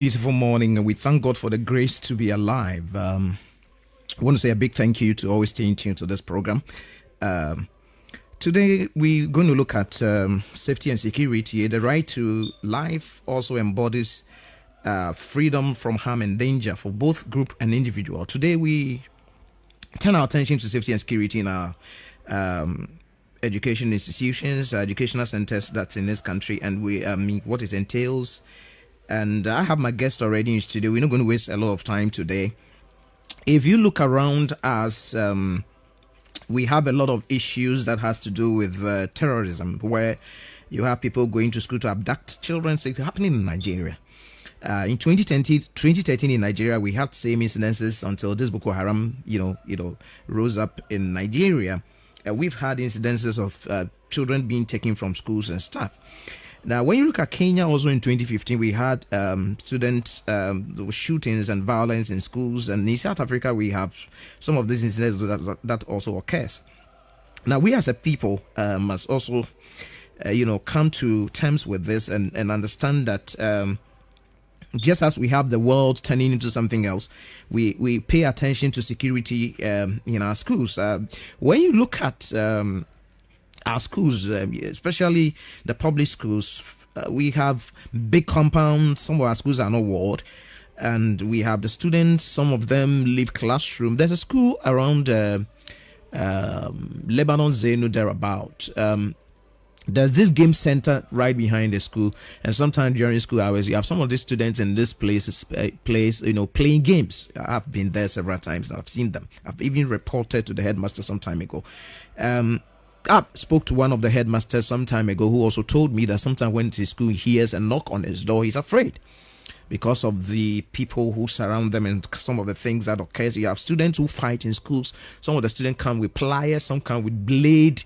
Beautiful morning, and we thank God for the grace to be alive. I want to say a big thank you to always staying tuned to this program. Um, Today, we're going to look at safety and security. The right to life also embodies freedom from harm and danger for both group and individual. Today, we turn our attention to safety and security in our education institutions, educational centers that's in this country, and what it entails. And I have my guest already in studio. We're not going to waste a lot of time today. If you look around us, we have a lot of issues that has to do with terrorism, where you have people going to school to abduct children. So it's happening in Nigeria. In 2013 in Nigeria, we had same incidences until this Boko Haram, rose up in Nigeria. We've had incidences of children being taken from schools and stuff. Now, when you look at Kenya, also in 2015, we had student shootings and violence in schools. And in South Africa, we have some of these incidents that also occurs. Now, we as a people must also, come to terms with this and understand that just as we have the world turning into something else, we pay attention to security in our schools. When you look at our schools, especially the public schools, we have big compounds. Some of our schools are not walled, and we have the students. Some of them leave classroom. There's a school around Lebanon Zenu thereabout. There's this game center right behind the school, and sometimes during school hours, you have some of the students in this place, playing games. I've been there several times, and I've seen them. I've even reported to the headmaster some time ago. I spoke to one of the headmasters some time ago who also told me that sometimes when to school, he hears a knock on his door, he's afraid because of the people who surround them and some of the things that occurs. You have students who fight in schools. Some of the students come with pliers, some come with blade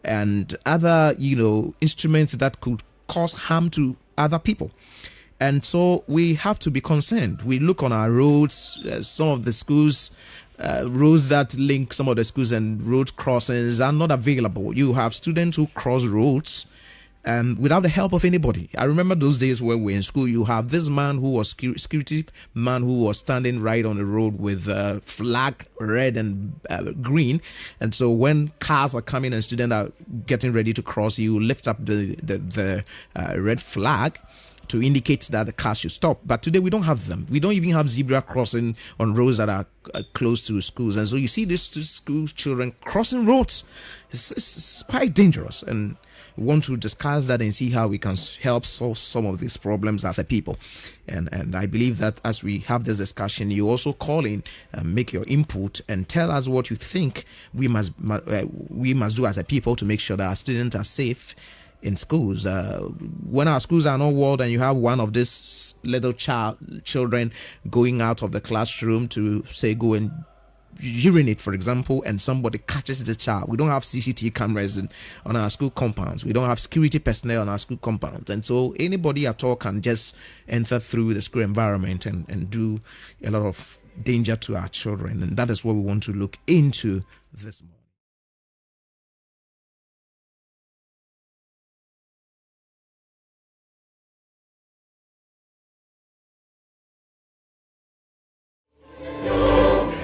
and other, instruments that could cause harm to other people. And so we have to be concerned. We look on our roads, some of the schools, roads that link some of the schools and road crossings are not available. You have students who cross roads without the help of anybody. I remember those days when we were in school. You have this man who was security man who was standing right on the road with flag red and green. And so when cars are coming and students are getting ready to cross, you lift up the red flag to indicate that the car should stop. But today we don't have them. We don't even have zebra crossing on roads that are close to schools. And so you see these school children crossing roads. It's quite dangerous. And we want to discuss that and see how we can help solve some of these problems as a people. And I believe that as we have this discussion, you also call in, make your input, and tell us what you think we must do as a people to make sure that our students are safe in schools. When our schools are not walled and you have one of these little children going out of the classroom to say go and urinate, for example, and somebody catches the child, we don't have CCTV cameras on our school compounds. We don't have security personnel on our school compounds, and so anybody at all can just enter through the school environment and do a lot of danger to our children. And that is what we want to look into this morning.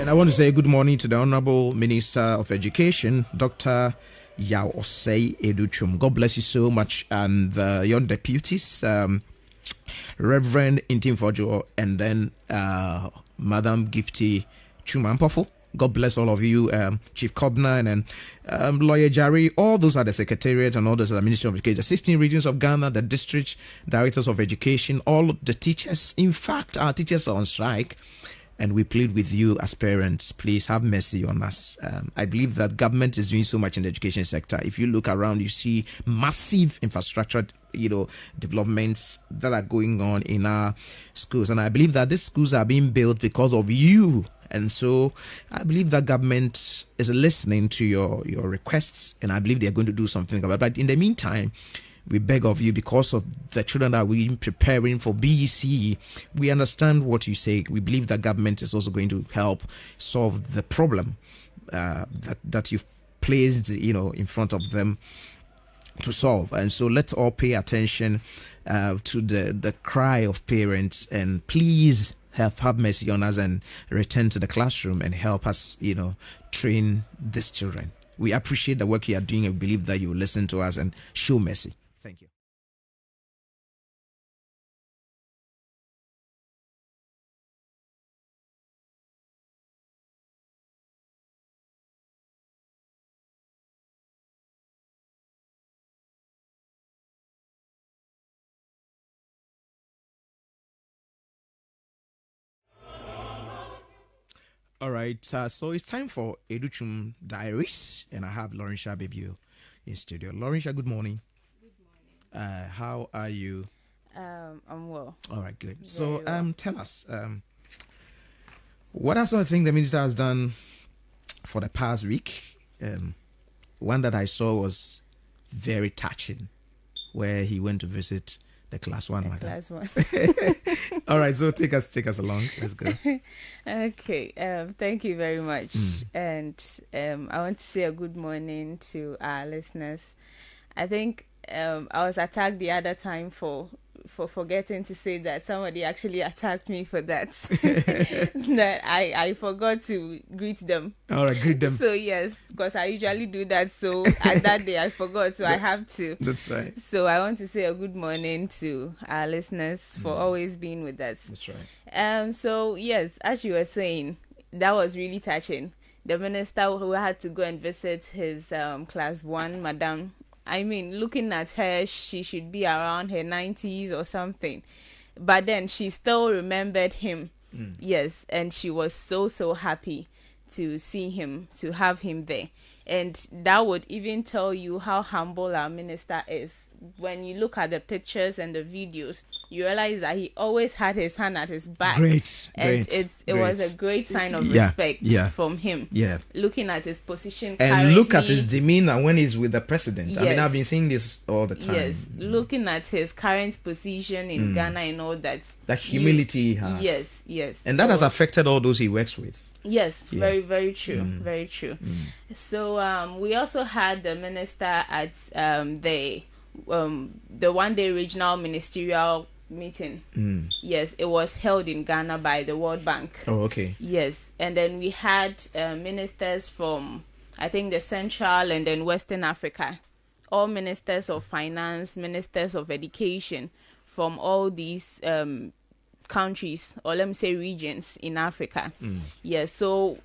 I want to say good morning to the Honorable Minister of Education, Dr. Yao Osei Educhum. God bless you so much. And your deputies, Reverend Intimfojo, and then Madam Gifty Chumampofo. God bless all of you, Chief Kobna and Lawyer Jari. All those are the Secretariat and all those are the Ministry of Education, the 16 regions of Ghana, the district directors of education, all the teachers. In fact, our teachers are on strike. And we plead with you as parents, please have mercy on us. I believe that government is doing so much in the education sector. If you look around, you see massive infrastructure, developments that are going on in our schools. And I believe that these schools are being built because of you. And so I believe that government is listening to your requests, and I believe they're going to do something about it. But in the meantime, we beg of you, because of the children that we're preparing for BEC, we understand what you say. We believe that government is also going to help solve the problem that you've placed, in front of them to solve. And so let's all pay attention to the cry of parents, and please have mercy on us and return to the classroom and help us, train these children. We appreciate the work you are doing and believe that you will listen to us and show mercy. Thank you. All right, so it's time for Educhum Diaries, and I have Laurentia Babio in studio. Laurentia, good morning. Good morning. How are you? I'm well. All right, good. Very So, well. tell us, what are some of the things the minister has done for the past week? One that I saw was very touching, where he went to visit the class one madam. Class one. All right, so take us along. Let's go. Okay. Thank you very much. And I want to say a good morning to our listeners. I think I was attacked the other time for forgetting to say that somebody actually attacked me for that. That I forgot to greet them. All right, greet them. So yes, because I usually do that. So at that day I forgot, so I have to. That's right. So I want to say a good morning to our listeners for always being with us. That's right. So yes, as you were saying, that was really touching. The minister who had to go and visit his class one madam. I mean, looking at her, she should be around her 90s or something. But then she still remembered him. Yes, and she was so happy to see him, to have him there. And that would even tell you how humble our minister is. When you look at the pictures and the videos, you realize that he always had his hand at his back. Great. It was a great sign of Yeah, respect yeah. from him. Yeah. Looking at his position And currently, look at his demeanor when he's with the president. I mean, Yes. I've been seeing this all the time. Yes, looking at his current position in Ghana and all that. The humility he has. Yes. And that has affected all those he works with. Yes, Yeah. very true, very true. So we also had the minister at the one-day regional ministerial meeting. Yes, it was held in Ghana by the World Bank. Oh, okay. Yes, and then we had ministers from, I think, the Central and then Western Africa, all ministers of finance, ministers of education from all these countries, or let me say regions in Africa. Yes, so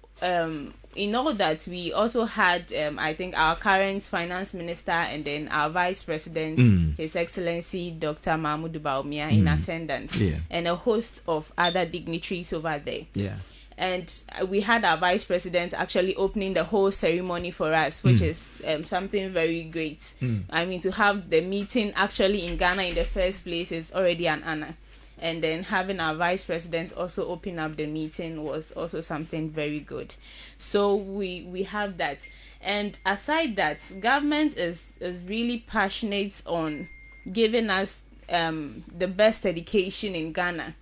in all that, we also had, I think, our current finance minister and then our vice president, His Excellency Dr. Mahmoud Baumia, in attendance, Yeah. and a host of other dignitaries over there. Yeah. And we had our vice president actually opening the whole ceremony for us, which is something very great. I mean, to have the meeting actually in Ghana in the first place is already an honor. And then having our vice president also open up the meeting was also something very good. So we have that. And aside that, government is really passionate on giving us the best education in Ghana.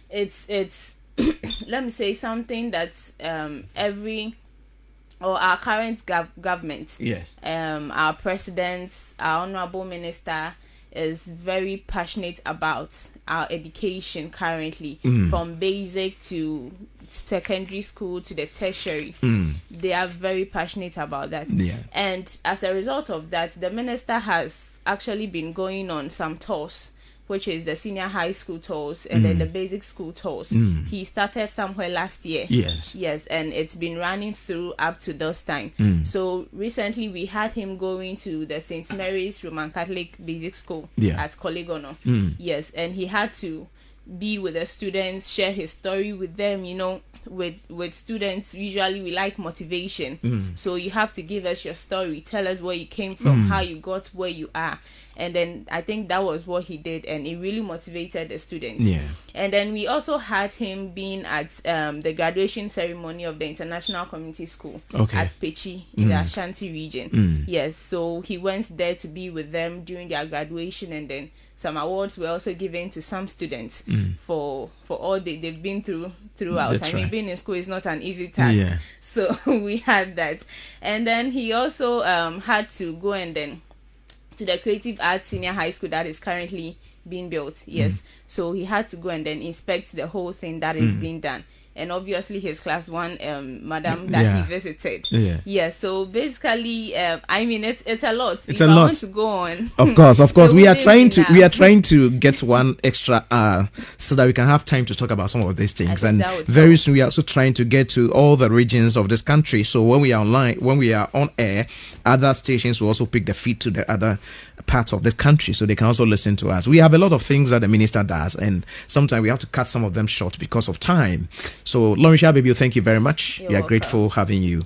It's let me say something that our current government, Yes. our president, our honorable minister is very passionate about our education currently, from basic to secondary school to the tertiary. They are very passionate about that. Yeah. And as a result of that, the minister has actually been going on some tours, which is the senior high school tours and then the basic school tours. He started somewhere last year. Yes, and it's been running through up to this time. So recently we had him going to the St. Mary's Roman Catholic Basic School at Kolegono. Yes, and he had to be with the students, share his story with them. You know, with students, usually we like motivation. So you have to give us your story, tell us where you came from, how you got where you are. And then I think that was what he did, and it really motivated the students. Yeah. And then we also had him being at the graduation ceremony of the International Community School at Pechi in the Ashanti region. Yes, so he went there to be with them during their graduation, and then some awards were also given to some students for all they've been throughout. That's I mean, right. being in school is not an easy task. Yeah. So we had that. And then he also had to go and then to the Creative Arts Senior High School that is currently being built. Yes. So he had to go and then inspect the whole thing that is being done. And obviously his class 1 madam that he visited. So basically I mean it's a lot. It's a lot. I want to go on. Of course we are trying to get one extra so that we can have time to talk about some of these things, and very soon we are also trying to get to all the regions of this country. So when we are on air, other stations will also pick the feed to the other parts of the country, so they can also listen to us. We have a lot of things that the minister does, and sometimes we have to cut some of them short because of time. So Lauren Baby, thank you very much. We are grateful having you.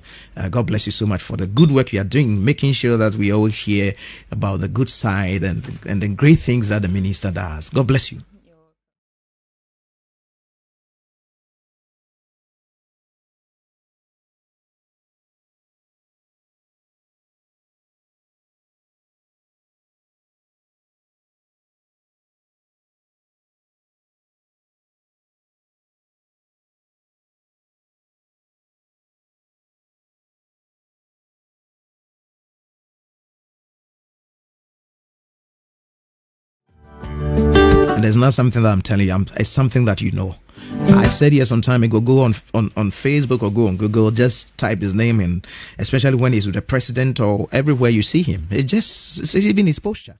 God bless you so much for the good work you are doing, making sure that we all hear about the good side and the great things that the minister does. God bless you. And there's not something that I'm telling you, it's something that you know. I said here some time ago, go on Facebook or go on Google, just type his name in, especially when he's with the president or everywhere you see him. It's even his posture.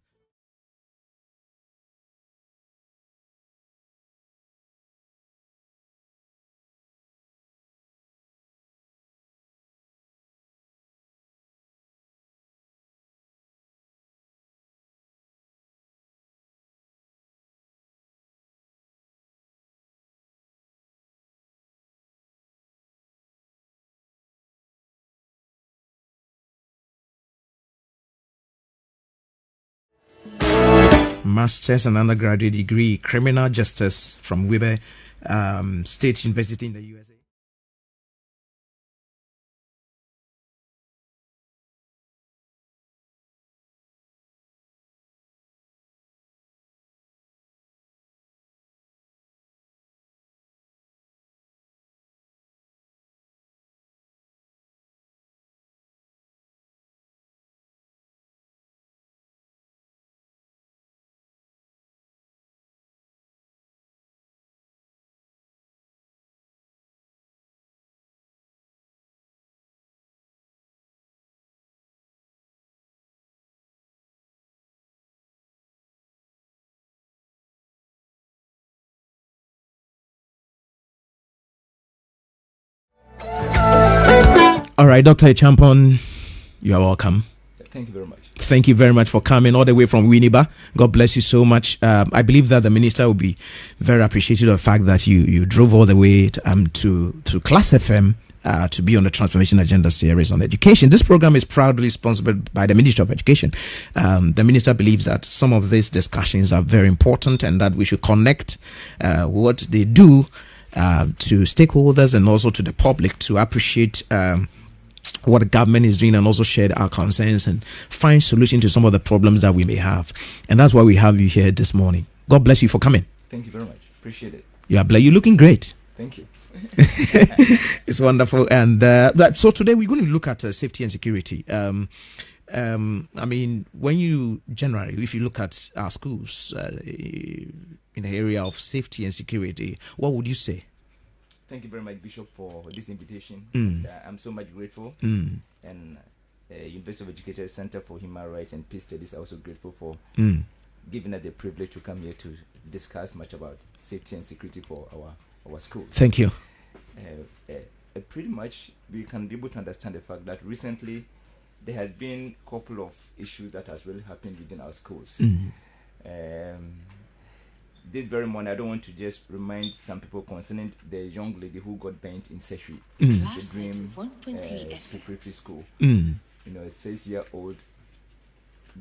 Master's and undergraduate degree, criminal justice from Weber State University in the USA. All right, Dr. Champon, you are welcome. Thank you very much. Thank you very much for coming all the way from Winneba. God bless you so much. I believe that the minister will be very appreciative of the fact that you drove all the way to Class FM to be on the Transformation Agenda series on education. This program is proudly sponsored by the Ministry of Education. The minister believes that some of these discussions are very important and that we should connect what they do to stakeholders and also to the public to appreciate what the government is doing and also share our concerns and find solutions to some of the problems that we may have. And that's why we have you here this morning. God bless you for coming. Thank you very much. Appreciate it. Yeah, Blair, you're looking great. Thank you. It's wonderful. And so today we're going to look at safety and security. I mean, when you generally, if you look at our schools in the area of safety and security, what would you say? Thank you very much, Bishop, for this invitation. And, I'm so much grateful. And University of Education Center for Human Rights and Peace Studies are also grateful for giving us the privilege to come here to discuss much about safety and security for our schools. Thank you. Pretty much, we can be able to understand the fact that recently there has been a couple of issues that has really happened within our schools. This very morning, I don't want to just remind some people concerning the young lady who got burnt in Seshi, the Dream Preparatory School. You know, a 6-year-old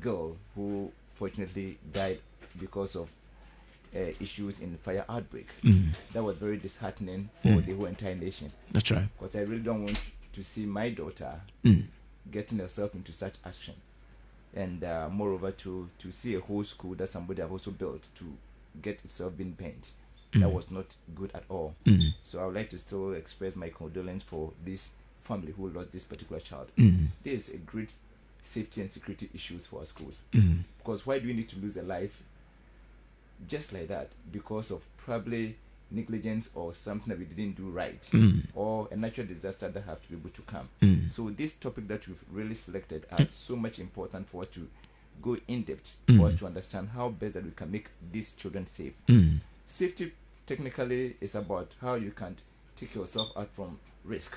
girl who fortunately died because of issues in the fire outbreak. That was very disheartening for the whole entire nation. That's right. Because I really don't want to see my daughter getting herself into such action. And moreover, to see a whole school that somebody have also built to get itself being bent. That was not good at all. So I would like to still express my condolence for this family who lost this particular child. There is a great safety and security issues for our schools. Because why do we need to lose a life just like that, because of probably negligence or something that we didn't do right, or a natural disaster that have to be able to come. So this topic that we've really selected are so much important for us to go in depth, for us to understand how best that we can make these children safe. Safety technically is about how you can take yourself out from risk,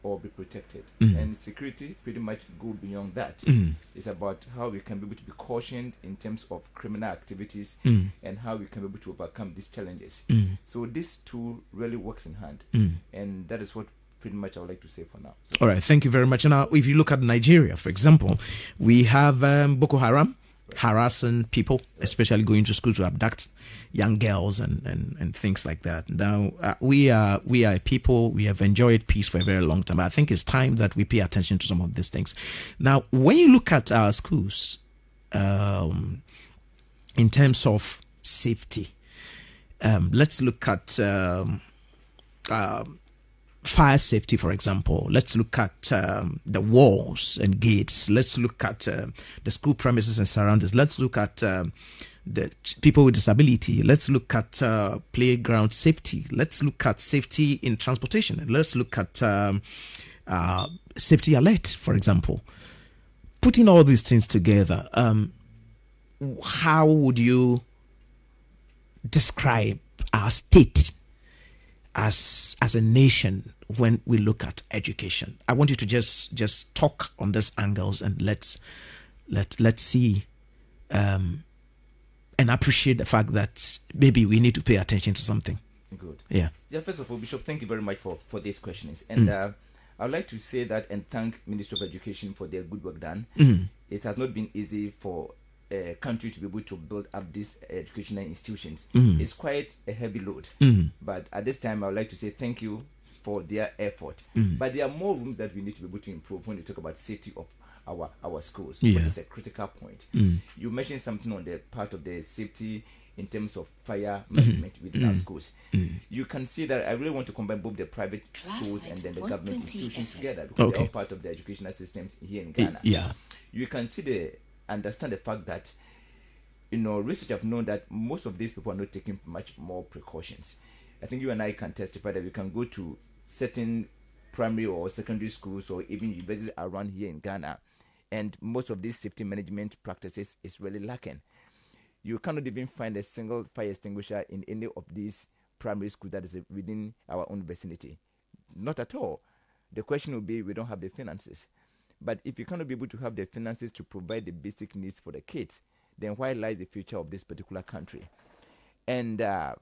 or be protected, and security pretty much go beyond that. It's about how we can be able to be cautioned in terms of criminal activities, and how we can be able to overcome these challenges. So this tool really works in hand, and that is what pretty much I would like to say for now. So. All right, thank you very much. Now, if you look at Nigeria, for example, we have Boko Haram harassing people, especially going to school to abduct young girls and things like that. Now, we are a people, we have enjoyed peace for a very long time. I think it's time that we pay attention to some of these things. Now, when you look at our schools, in terms of safety, let's look at fire safety, for example. Let's look at the walls and gates. Let's look at the school premises and surroundings. Let's look at the people with disability. Let's look at playground safety. Let's look at safety in transportation. And let's look at safety alert, for example. Putting all these things together, how would you describe our state as a nation when we look at education? I want you to just talk on these angles, and let's see and appreciate the fact that maybe we need to pay attention to something. Good. Yeah. First of all, Bishop, thank you very much for these questions, and I would like to say that and thank Ministry of Education for their good work done. It has not been easy for a country to be able to build up these educational institutions. It's quite a heavy load, but at this time I would like to say thank you for their effort. But there are more rooms that we need to be able to improve when we talk about safety of our schools. But it's a critical point. You mentioned something on the part of the safety in terms of fire management within our schools. You can see that I really want to combine both the private schools and then the government institutions together, because they're all part of the educational systems here in Ghana. You can see understand the fact that, research have known that most of these people are not taking much more precautions. I think you and I can testify that we can go to certain primary or secondary schools or even universities around here in Ghana, and most of these safety management practices is really lacking. You cannot even find a single fire extinguisher in any of these primary schools that is within our own vicinity. Not at all. The question will be, we don't have the finances. But if you cannot be able to have the finances to provide the basic needs for the kids, then why lies the future of this particular country? And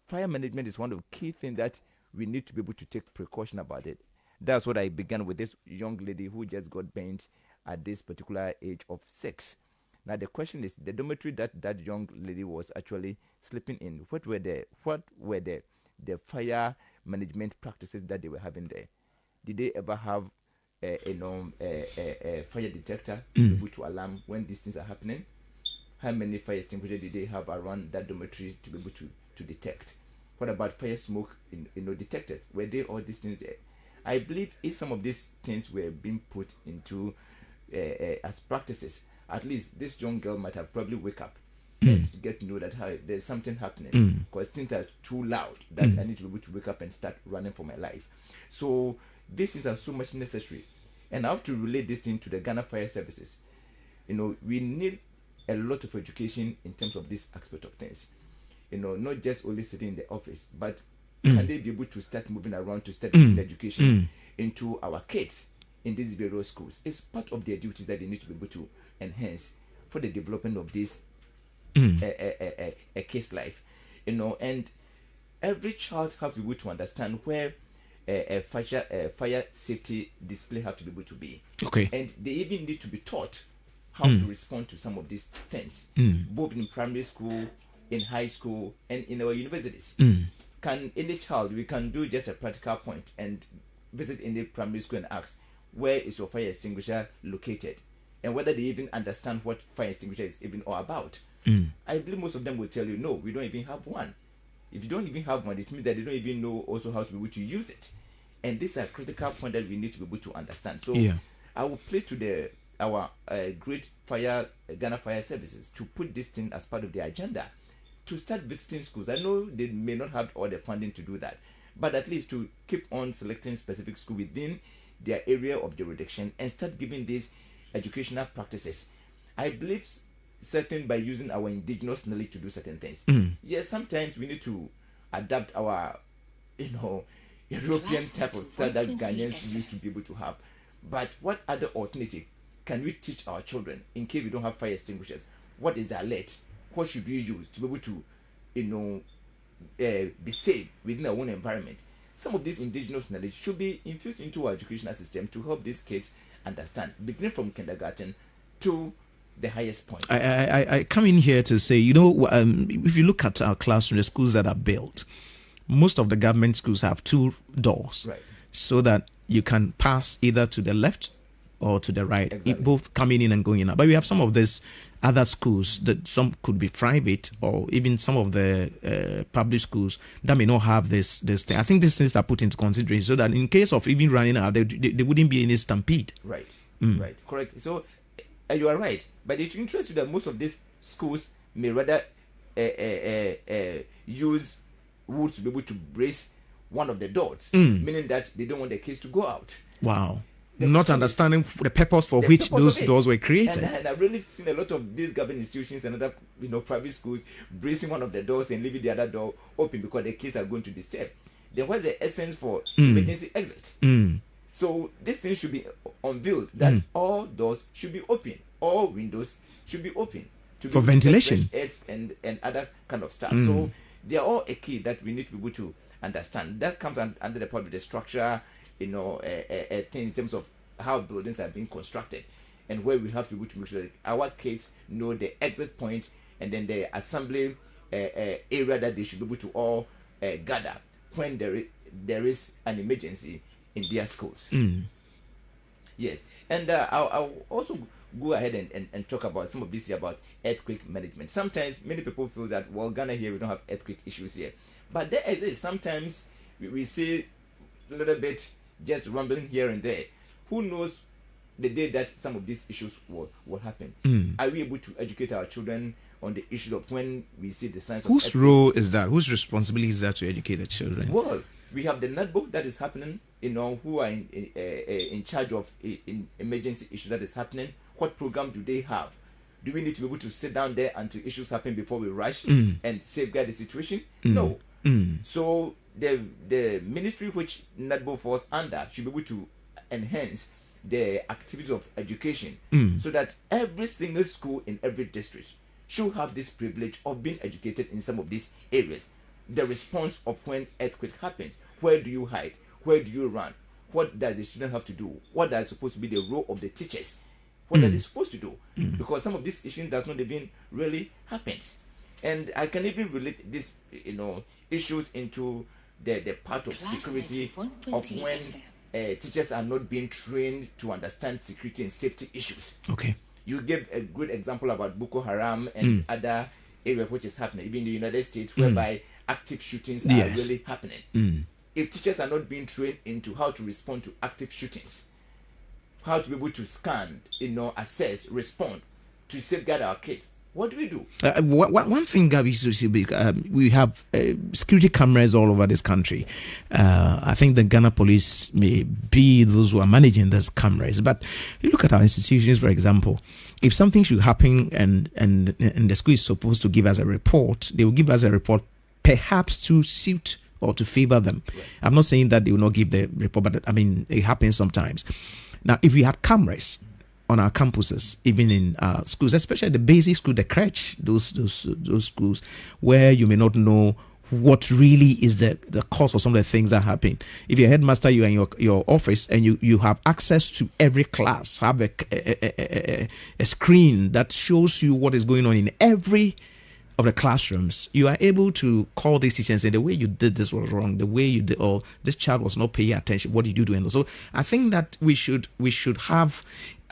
fire management is one of the key things that we need to be able to take precaution about it. That's what I began with this young lady who just got burnt at this particular age of 6. Now the question is, the dormitory that young lady was actually sleeping in, what were the fire management practices that they were having there? Did they ever have a fire detector able to alarm when these things are happening? How many fire extinguishers did they have around that dormitory to be able to detect? What about fire smoke detectors? Were they all these things there? I believe if some of these things were being put into as practices, at least this young girl might have probably wake up and get to know that there's something happening, because things are too loud that I need to be able to wake up and start running for my life. So these things are so much necessary, and I have to relate this thing to the Ghana Fire Services. We need a lot of education in terms of this aspect of things. Not just only sitting in the office, but can they be able to start moving around to start the education into our kids in these various schools? It's part of their duties that they need to be able to enhance for the development of this a case life. And every child has to be able to understand where a fire safety display have to be able to be. And they even need to be taught how to respond to some of these things, both in primary school, in high school, and in our universities. Can any child, we can do just a practical point and visit any primary school and ask, where is your fire extinguisher located? And whether they even understand what fire extinguisher is even all about. I believe most of them will tell you, no, we don't even have one. If you don't even have one, it means that they don't even know also how to be able to use it. And this is a critical point that we need to be able to understand. So I will play to our great Ghana Fire Services to put this thing as part of their agenda, to start visiting schools. I know they may not have all the funding to do that, but at least to keep on selecting specific school within their area of jurisdiction and start giving these educational practices. I believe certain by using our indigenous knowledge to do certain things. Yes, sometimes we need to adapt our, European type of style that Ghanaians used to be able to have. But what other alternative can we teach our children in case we don't have fire extinguishers? What is the alert? What should we use to be able to, be safe within our own environment? Some of this indigenous knowledge should be infused into our educational system to help these kids understand, beginning from kindergarten to the highest point. I come in here to say, if you look at our classroom, the schools that are built, most of the government schools have 2 doors, right, so that you can pass either to the left or to the right, exactly, both coming in and going out. But we have some of these other schools that some could be private, or even some of the public schools that may not have this thing. I think these things are put into consideration so that in case of even running out, there wouldn't be any stampede. Right, right, correct. So you are right, but it interests you that most of these schools may rather use wood to be able to brace one of the doors, meaning that they don't want the kids to go out. Wow. Not understanding the purpose for which those doors were created. And I've really seen a lot of these government institutions and other private schools bracing one of the doors and leaving the other door open because the kids are going to disturb. Then what's the essence for emergency exit? So this thing should be unveiled that all doors should be open, all windows should be open for ventilation, and other kind of stuff. So they are all a key that we need to be able to understand. That comes under the part of the structure, a thing in terms of how buildings are being constructed, and where we have to be able to make sure that our kids know the exit point and then the assembly area that they should be able to all gather when there is an emergency in their schools. Yes, and I'll also go ahead and talk about some of this here about earthquake management. Sometimes many people feel that, well, Ghana here, we don't have earthquake issues here. But there is sometimes we see a little bit just rumbling here and there. Who knows the day that some of these issues will happen? Are we able to educate our children on the issue of when we see the signs of whose role is that? Whose responsibility is that to educate the children? Well, we have the netbook that is happening, who are in charge of in emergency issues that is happening. What program do they have? Do we need to be able to sit down there until issues happen before we rush and safeguard the situation? No. So the ministry which netbook falls under should be able to enhance the activities of education so that every single school in every district should have this privilege of being educated in some of these areas. The response of when earthquake happens, where do you hide, where do you run, what does the student have to do, what is supposed to be the role of the teachers, what are they supposed to do, because some of these issues does not even really happens. And I can even relate this issues into the part of security of when teachers are not being trained to understand security and safety issues. Okay. You gave a good example about Boko Haram and other areas which is happening, even in the United States, whereby active shootings are really happening. If teachers are not being trained into how to respond to active shootings, how to be able to scan, assess, respond to safeguard our kids, what do we do? One thing, Gabi, we have security cameras all over this country. I think the Ghana police may be those who are managing those cameras. But you look at our institutions, for example, if something should happen and the school is supposed to give us a report, they will give us a report perhaps to suit or to favor them. Right. I'm not saying that they will not give the report, but it happens sometimes. Now, if we had cameras on our campuses, even in schools, especially the basic school, the crèche, those schools where you may not know what really is the cause of some of the things that happen. If you're a headmaster, you're in your office and you have access to every class, have a screen that shows you what is going on in every of the classrooms, you are able to call these teachers and say, the way you did this was wrong, the way you did, or this child was not paying attention, what did you do? And so I think that we should have,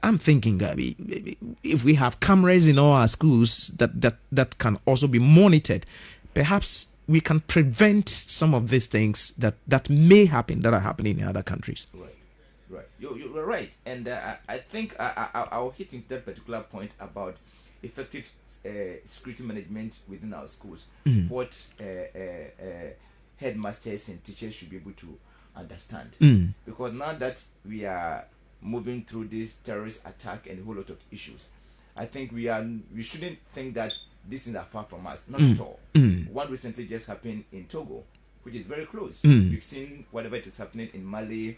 I'm thinking, Gabi, if we have cameras in all our schools that can also be monitored, perhaps we can prevent some of these things that may happen, that are happening in other countries. Right. You're right. And I think I'll hit into that particular point about effective security management within our schools. What headmasters and teachers should be able to understand. Because now that we are moving through this terrorist attack and a whole lot of issues, I think we shouldn't think that these things are far from us. Not at all. One recently just happened in Togo, which is very close. We've seen whatever it is happening in Mali,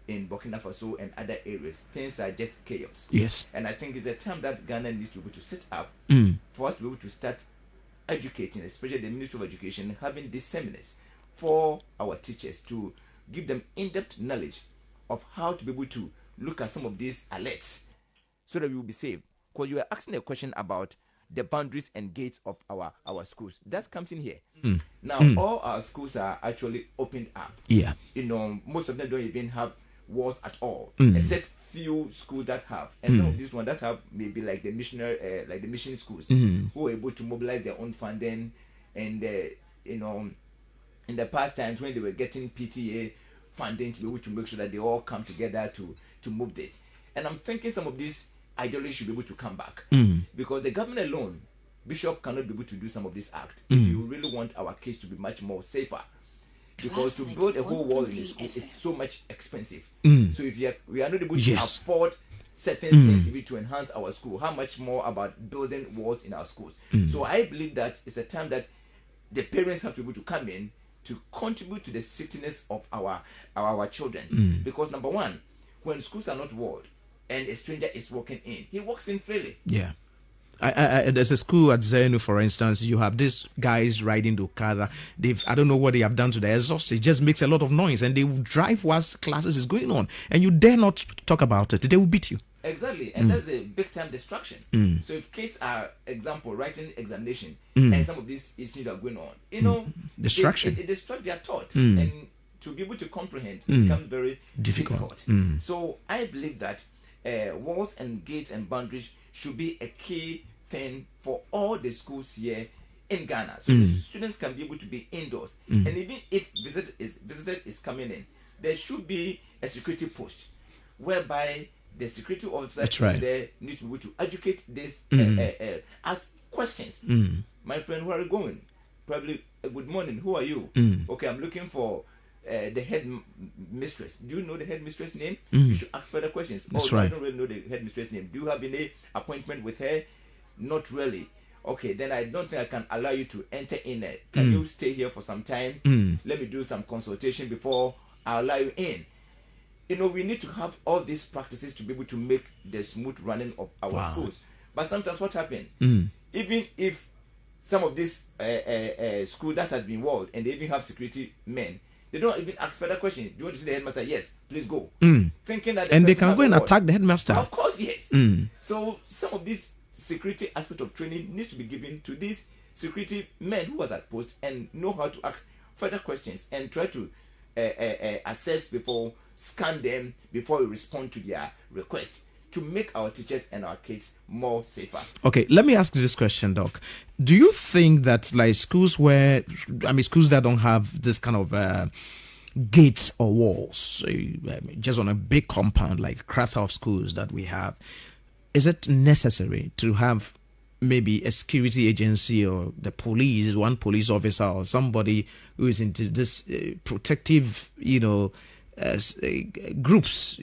in Burkina Faso, and other areas. Things are just chaos. Yes. And I think it's a time that Ghana needs to be able to sit up for us to be able to start educating, especially the Ministry of Education, having these seminars for our teachers to give them in-depth knowledge of how to be able to look at some of these alerts so that we will be safe. Because you were asking a question about the boundaries and gates of our schools. That comes in here. Now, all our schools are actually opened up. Yeah. Most of them don't even have walls at all, except few schools that have. And some of these ones that have maybe like the missionary, like the mission schools, who are able to mobilize their own funding. And, in the past times when they were getting PTA funding to be able to make sure that they all come together to move this. And I'm thinking some of these ideologies should be able to come back. Because the government alone, Bishop cannot be able to do some of this act if you really want our kids to be much more safer. Because to build a whole wall in the school is so much expensive. So if we are not able to afford certain things even to enhance our school, how much more about building walls in our schools? So I believe that it's a time that the parents have to be able to come in to contribute to the safetyness of our children. Because number one, when schools are not walled and a stranger is walking in, he walks in freely. Yeah. There's a school at Zenu, for instance. You have these guys riding the Okada. I don't know what they have done to the exhaust. It just makes a lot of noise, and they will drive whilst classes is going on, and you dare not talk about it. They will beat you. Exactly, and that's a big time distraction. So if kids are, example, writing examination, and some of these issues are going on, distraction. It distracts their thoughts, and to be able to comprehend becomes very difficult. So I believe that walls and gates and boundaries should be a key thing for all the schools here in Ghana, so the students can be able to be indoors. And even if visitor is coming in, there should be a security post whereby the security officer there needs to be able to educate this, ask questions. My friend, where are you going? Probably, good morning, who are you? Okay, I'm looking for the head mistress. Do you know the head mistress name? You should ask further questions. I don't really know the head mistress name. Do you have any appointment with her? Not really. Okay, then I don't think I can allow you to enter in there. Can you stay here for some time? Let me do some consultation before I allow you in. We need to have all these practices to be able to make the smooth running of our schools. But sometimes what happens, even if some of these schools that has been walled and they even have security men, they don't even ask further questions. Do you want to see the headmaster? Yes, please go. Thinking that and they can go and attack the headmaster. Of course, yes. So some of this security aspect of training needs to be given to these security men who was at post and know how to ask further questions and try to assess people, scan them before we respond to their request, to make our teachers and our kids more safer. Okay, let me ask you this question, Doc. Do you think that like schools that don't have this kind of gates or walls, just on a big compound like cluster of schools that we have, is it necessary to have maybe a security agency or the police, one police officer or somebody who is into this protective, groups,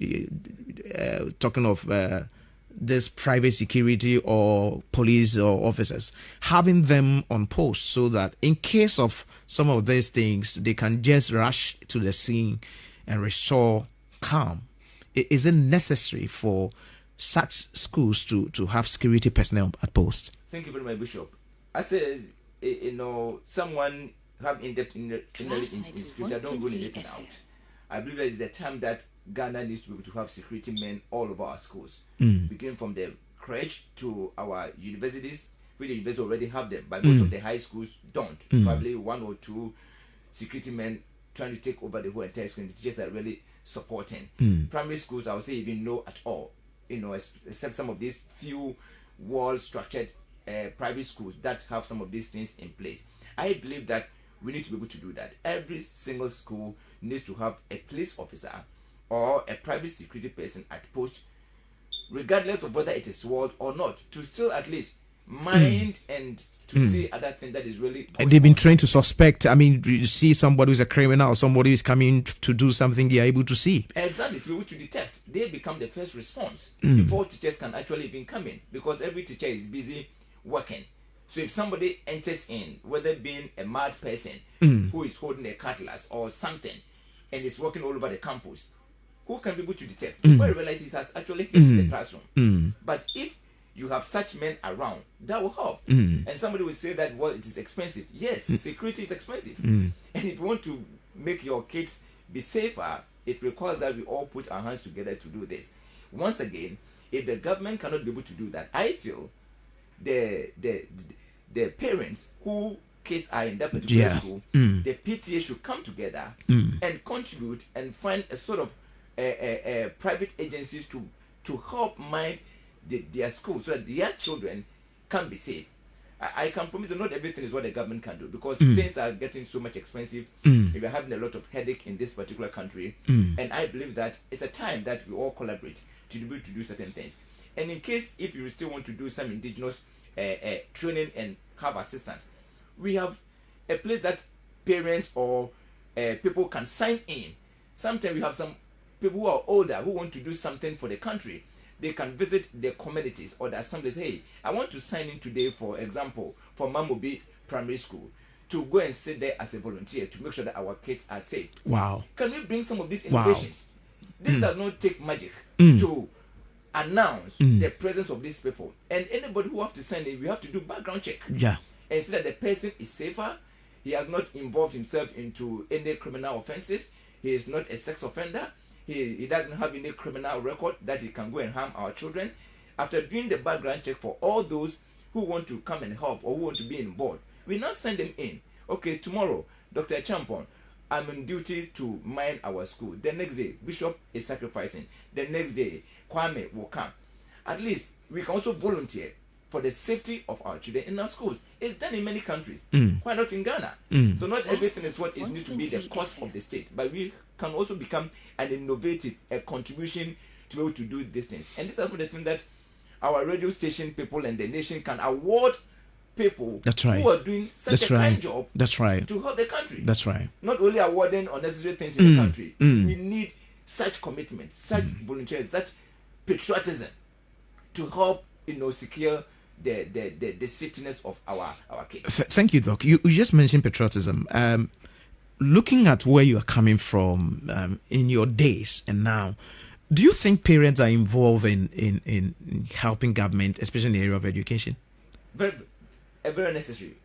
talking of this private security or police or officers, having them on post so that in case of some of these things, they can just rush to the scene and restore calm? Is it necessary for such schools to have security personnel at post? Thank you very much, Bishop. I say, someone have in-depth knowledge in security, I don't rule anything out. I believe that it's a time that Ghana needs to be able to have security men all over our schools, beginning from the crèche to our universities. The universities already have them, but most of the high schools don't. Probably one or two security men trying to take over the whole entire school. The teachers are really supporting. Primary schools, I would say, even no at all. Except some of these few wall-structured private schools that have some of these things in place. I believe that we need to be able to do that. Every single school needs to have a police officer or a private security person at post, regardless of whether it is walled or not, to still at least mind and to see other things that is really and they've been trained to suspect. I mean, you see somebody who's a criminal, somebody who's coming to do something, they are able to see. Exactly, to be able to detect. They become the first response before teachers can actually even come in, because every teacher is busy working. So if somebody enters in, whether being a mad person who is holding a cutlass or something and is walking all over the campus, who can be able to detect before he realizes he has actually hit the classroom? But if you have such men around, that will help. And somebody will say that, well, it is expensive. Yes, security is expensive. And if you want to make your kids be safer, it requires that we all put our hands together to do this. Once again, if the government cannot be able to do that, I feel the parents who kids are in that particular school, the PTA should come together and contribute and find a sort of private agencies to help mind their school so that their children can be safe. I can promise you not everything is what the government can do, because things are getting so much expensive. We are having a lot of headache in this particular country, and I believe that it's a time that we all collaborate to be able to do certain things. And in case if you still want to do some indigenous training and have assistance, we have a place that parents or people can sign in. Sometimes we have some people who are older who want to do something for the country. They can visit the communities or the assemblies. Hey, I want to sign in today, for example, for Mamobi Primary School, to go and sit there as a volunteer to make sure that our kids are safe. Wow. Can we bring some of these innovations? This does not take magic to announce the presence of these people. And anybody who have to sign in, we have to do background check. Yeah. And see that the person is safer. He has not involved himself into any criminal offenses. He is not a sex offender. He doesn't have any criminal record that he can go and harm our children. After doing the background check for all those who want to come and help or who want to be involved, we now send them in. Okay, tomorrow, Dr. Champon, I'm on duty to mind our school. The next day, Bishop is sacrificing. The next day, Kwame will come. At least we can also volunteer for the safety of our children in our schools. It's done in many countries. Why not in Ghana? So not everything is what is needs to be the cost of the state, but we can also become an innovative, a contribution to be able to do these things. And this is one of the things that our radio station people and the nation can award people who are doing such a kind job to help the country. That's right. Not only awarding unnecessary things in the country. We need such commitment, such volunteers, such patriotism to help, secure the safetyness of our kids. Thank you, Doc. You just mentioned patriotism. Looking at where you are coming from in your days and now, do you think parents are involved in helping government, especially in the area of education? Very, very necessary.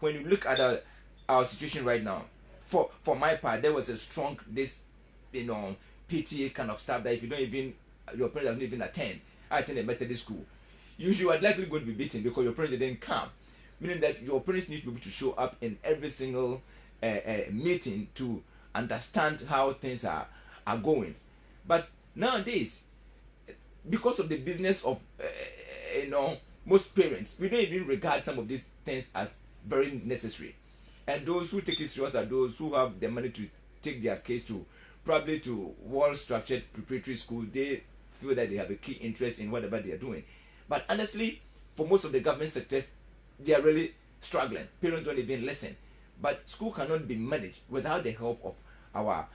When you look at our situation right now, for my part, there was a strong PTA kind of stuff that if you don't even, your parents don't even attend. I attend a Methodist school. You are likely going to be beaten because your parents didn't come. Meaning that your parents need to be able to show up in every single meeting to understand how things are going. But nowadays, because of the business of most parents, we don't even regard some of these things as very necessary. And those who take it serious are those who have the money to take their case to probably to well-structured preparatory school. They feel that they have a key interest in whatever they are doing. But honestly, for most of the government sectors, they are really struggling. Parents don't even listen. But school cannot be managed without the help of our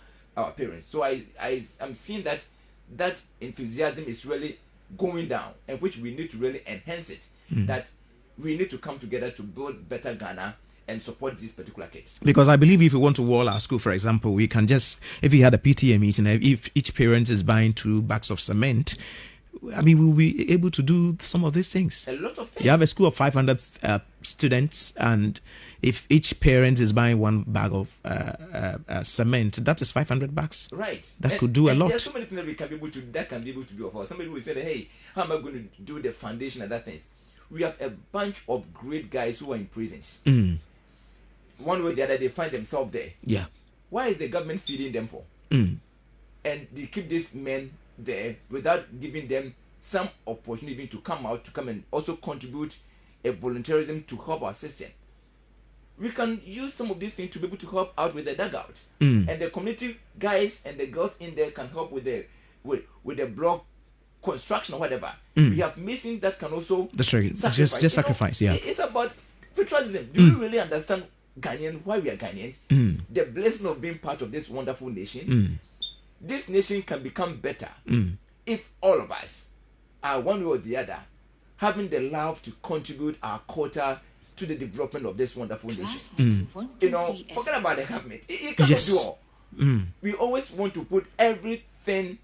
parents. So I'm seeing that enthusiasm is really going down, and which we need to really enhance it. That we need to come together to build better Ghana and support these particular kids. Because I believe if we want to wall our school, for example, we can just, if we had a PTA meeting, if each parent is buying 2 bags of cement, I mean, we'll be able to do some of these things. A lot of things. You have a school of 500 students, and if each parent is buying 1 bag of cement, that is 500 bags. Right. That could do a lot. There's so many things that we can be able to, that can be able to be of us. Somebody will say, hey, how am I going to do the foundation and that things? We have a bunch of great guys who are in prisons. One way or the other, they find themselves there. Yeah. Why is the government feeding them for? And they keep these men there without giving them some opportunity to come out, to come and also contribute a volunteerism to help our system. We can use some of these things to be able to help out with the dugout. And the community guys and the girls in there can help with the block construction or whatever. We have mason that can also sacrifice. Just sacrifice, yeah. It's about patriotism. Do you really understand Ghanaian, why we are Ghanaians? The blessing of being part of this wonderful nation. This nation can become better if all of us are one way or the other having the love to contribute our quota to the development of this wonderful nation. Forget about the government. It cannot do all. We always want to put everything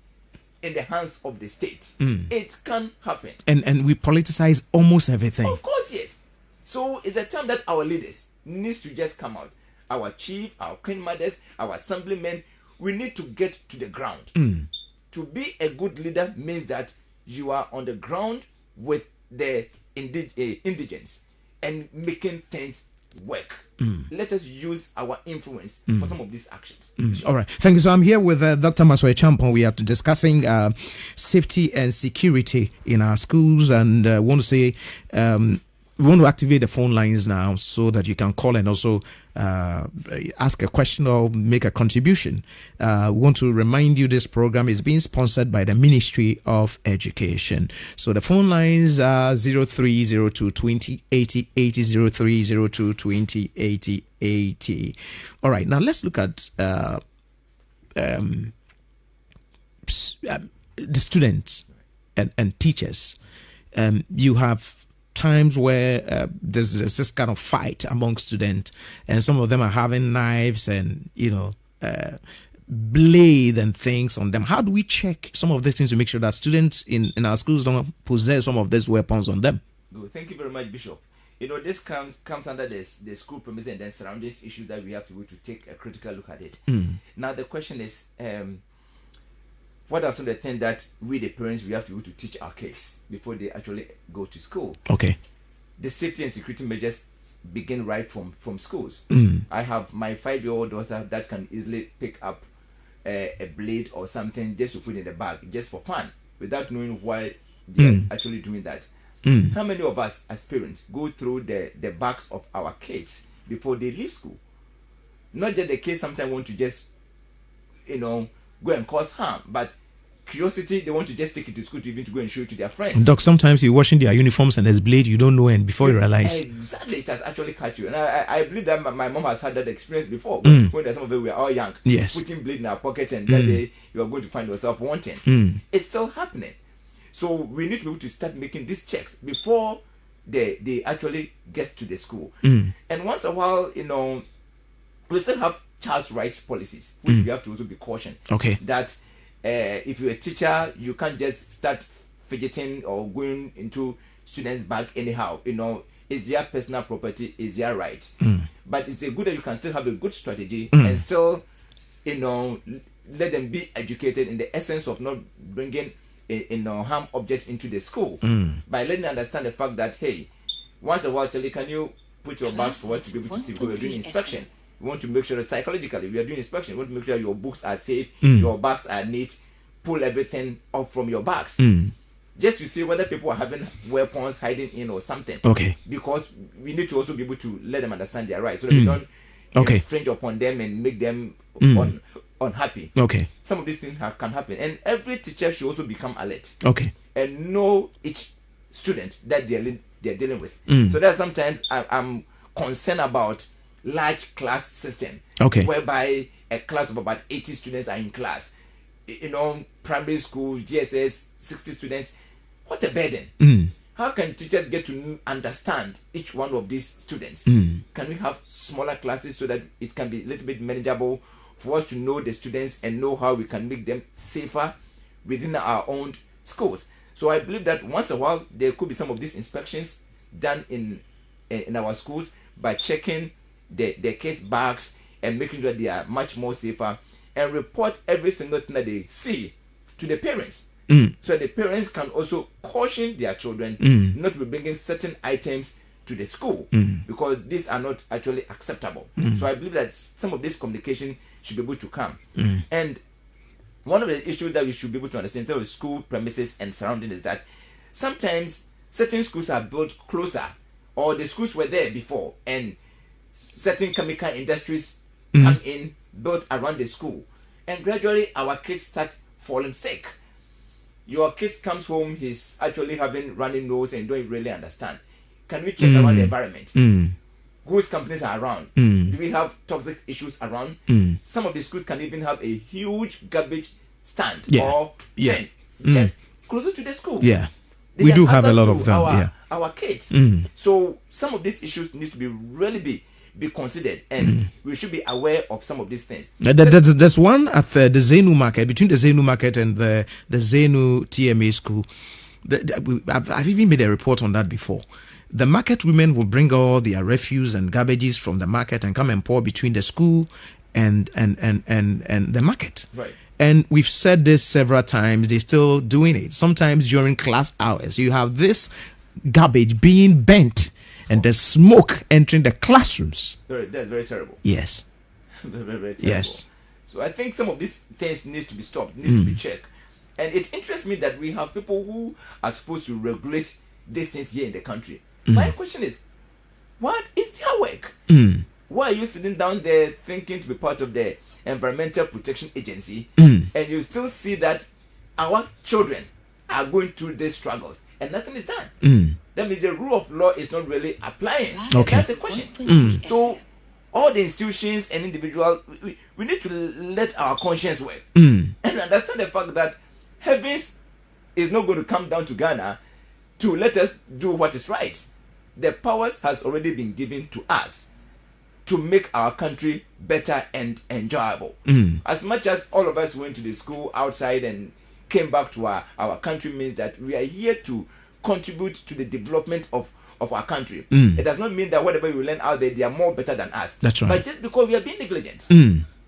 in the hands of the state. It can happen. And we politicize almost everything. Of course, yes. So it's a time that our leaders needs to just come out. Our chief, our queen mothers, our assemblymen, we need to get to the ground. To be a good leader means that you are on the ground with the indigents and making things work. Let us use our influence for some of these actions. All right. Thank you. So I'm here with Dr. Maswai Champon. We are discussing safety and security in our schools, and want to say we want to activate the phone lines now so that you can call and also ask a question or make a contribution. We want to remind you this program is being sponsored by the Ministry of Education. So the phone lines are 0302 20 80 80 0302 20 80 80. All right, now let's look at the students and teachers. You have times where there's this kind of fight among students, and some of them are having knives and blade and things on them. How do we check some of these things to make sure that students in our schools don't possess some of these weapons on them? Good. Thank you very much, Bishop. This comes under the school premises and then surroundings issue that we have to go to take a critical look at it. Now the question is, what are some of the things that we, the parents, we have to do to teach our kids before they actually go to school? Okay. The safety and security measures begin right from schools. I have my 5-year-old daughter that can easily pick up a blade or something just to put in the bag, just for fun, without knowing why they're actually doing that. How many of us as parents go through the bags of our kids before they leave school? Not that the kids sometimes want to just, go and cause harm, but curiosity, they want to just take it to school to even to go and show it to their friends. Doc, sometimes you're washing their uniforms and there's blade you don't know, and before you realize. Exactly, it has actually caught you. And I believe that my mom has had that experience before. When some of it we were all young, putting blade in our pocket, and that day you are going to find yourself wanting. It's still happening. So we need to be able to start making these checks before they actually get to the school. And once a while, we still have child's rights policies, which we have to also be cautioned. Okay. That if you're a teacher, you can't just start fidgeting or going into students' bag anyhow. It's their personal property, it's their right. But it's a good that you can still have a good strategy and still, let them be educated in the essence of not bringing harm objects into the school. By letting them understand the fact that, hey, once a while, Charlie, can you put your bag for us to be able to see because we're doing inspection? We want to make sure that psychologically we are doing inspection. We want to make sure your books are safe, your bags are neat, pull everything off from your bags. Just to see whether people are having weapons hiding in or something. Okay. Because we need to also be able to let them understand their rights so that we don't infringe upon them and make them unhappy. Okay. Some of these things can happen. And every teacher should also become alert. Okay. And know each student that they're dealing with. So that sometimes I'm concerned about large class system, whereby a class of about 80 students are in class. Primary school, GSS, 60 students. What a burden. How can teachers get to understand each one of these students? Can we have smaller classes so that it can be a little bit manageable for us to know the students and know how we can make them safer within our own schools? So I believe that once a while there could be some of these inspections done in our schools by checking the kids' bags and making sure they are much more safer, and report every single thing that they see to the parents. So the parents can also caution their children not to be bringing certain items to the school because these are not actually acceptable. So I believe that some of this communication should be able to come. And one of the issues that we should be able to understand with school premises and surrounding is that sometimes certain schools are built closer, or the schools were there before, and certain chemical industries come in, built around the school, and gradually our kids start falling sick. your kid comes home, he's actually having running nose and don't really understand. Can we check around the environment? Whose companies are around? Do we have toxic issues around? Some of the schools can even have a huge garbage stand or pen just closer to the school. Yeah, we do have a lot of them. Our kids. So some of these issues need to be really be considered, and we should be aware of some of these things. There's one at the Zenu market, between the Zenu market and the Zenu TMA school. I've even made a report on that before. The market women will bring all their refuse and garbages from the market and come and pour between the school and the market. Right. And we've said this several times. They're still doing it. Sometimes during class hours, you have this garbage being bent and the smoke entering the classrooms. That's very terrible. Yes. Very, very terrible. Yes. So I think some of these things needs to be stopped, needs to be checked. And it interests me that we have people who are supposed to regulate these things here in the country. My question is, what is their work? Why are you sitting down there thinking to be part of the Environmental Protection Agency and you still see that our children are going through these struggles and nothing is done? That means the rule of law is not really applying. Okay. That's the question. So all the institutions and individuals, we need to let our conscience work and understand the fact that heavens is not going to come down to Ghana to let us do what is right. The powers has already been given to us to make our country better and enjoyable. As much as all of us went to the school outside and came back to our country, means that we are here to contribute to the development of our country. It does not mean that whatever we learn out there, they are more better than us. That's right. But just because we are being negligent,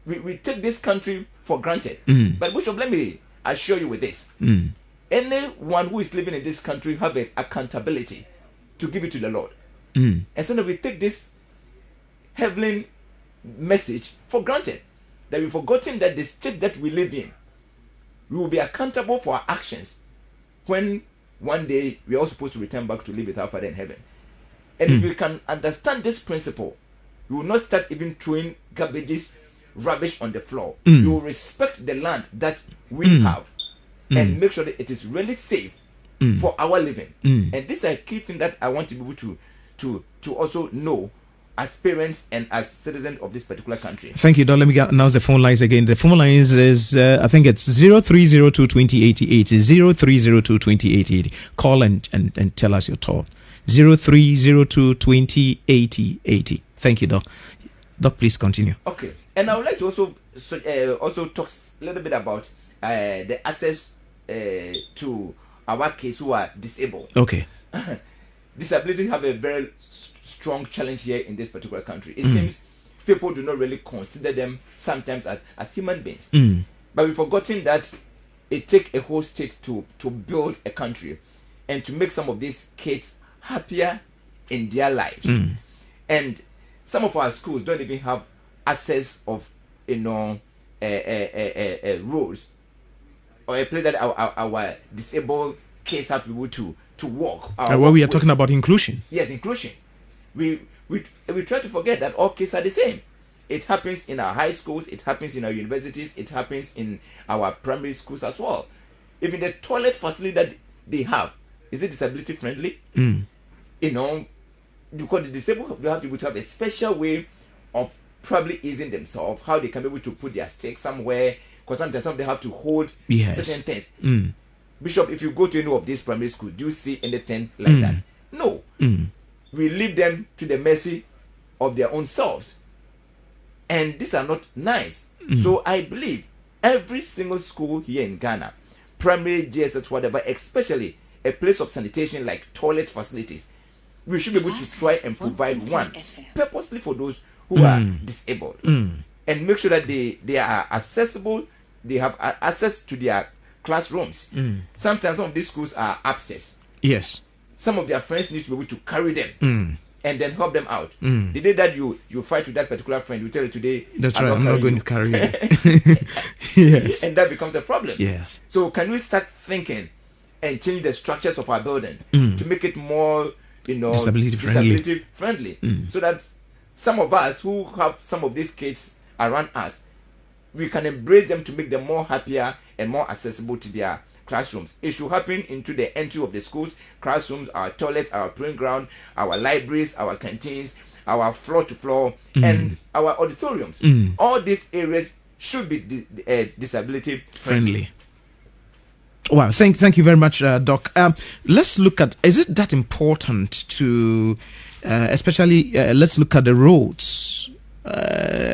we take this country for granted. But Bishop, let me assure you with this. Anyone who is living in this country have an accountability to give it to the Lord. And so we take this heavenly message for granted, that we've forgotten that the state that we live in, we will be accountable for our actions when one day we are all supposed to return back to live with our Father in heaven. And if we can understand this principle, we will not start even throwing garbages, rubbish on the floor. We will respect the land that we have and make sure that it is really safe for our living. And this is a key thing that I want to be able to also know as parents and as citizens of this particular country. Thank you, Don. Let me announce the phone lines again. The phone lines is, I think it's 0302 2088, 0302 2088. Call and tell us your thought. 0302 2080. Thank you, Doc. Doc, please continue. Okay. And I would like to also talk a little bit about the access to our kids who are disabled. Okay. Disability have a very strong challenge here in this particular country. It seems people do not really consider them sometimes as human beings. But we've forgotten that it takes a whole state to build a country and to make some of these kids happier in their lives. And some of our schools don't even have access of roads or a place that our disabled kids have to be able to walk. Well, we are talking about inclusion. Yes, inclusion. We try to forget that all kids are the same. It happens in our high schools, it happens in our universities, it happens in our primary schools as well. Even the toilet facility that they have, is it disability friendly? Because the disabled will have to have a special way of probably easing themselves, how they can be able to put their stick somewhere, because sometimes they have to hold certain things. Bishop, if you go to any of these primary schools, do you see anything like that? No. We leave them to the mercy of their own selves. And these are not nice. So I believe every single school here in Ghana, primary, JSS, whatever, especially a place of sanitation like toilet facilities, we should be able to try and provide one purposely for those who are disabled. And make sure that they are accessible, they have access to their classrooms. Sometimes some of these schools are upstairs. Yes. Some of their friends need to be able to carry them and then help them out. The day that you fight with that particular friend, you tell you today, that's right, I'm not going to carry you. Yes. And that becomes a problem. Yes. So can we start thinking and change the structures of our building to make it more, disability friendly, so that some of us who have some of these kids around us, we can embrace them to make them more happier and more accessible to their classrooms. It should happen into the entry of the schools, classrooms, our toilets, our playing ground, our libraries, our canteens, our floor-to-floor, and our auditoriums. All these areas should be disability friendly. Well, thank you very much, Doc. Let's look at, is it that important to, especially, let's look at the roads,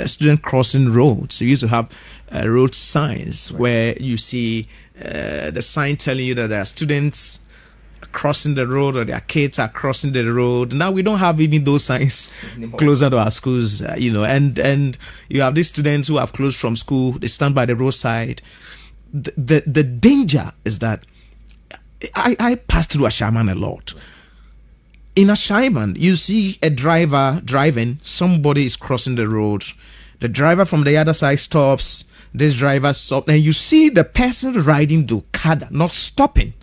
student crossing roads. You used to have road signs where you see the sign telling you that there are students crossing the road or their kids are crossing the road. Now we don't have even those signs closer to our schools, and you have these students who have closed from school. They stand by the roadside. The danger is that I pass through Ashaman a lot. In Ashaman, you see a driver driving, somebody is crossing the road. The driver from the other side stops, this driver stops, and you see the person riding the Okada not stopping.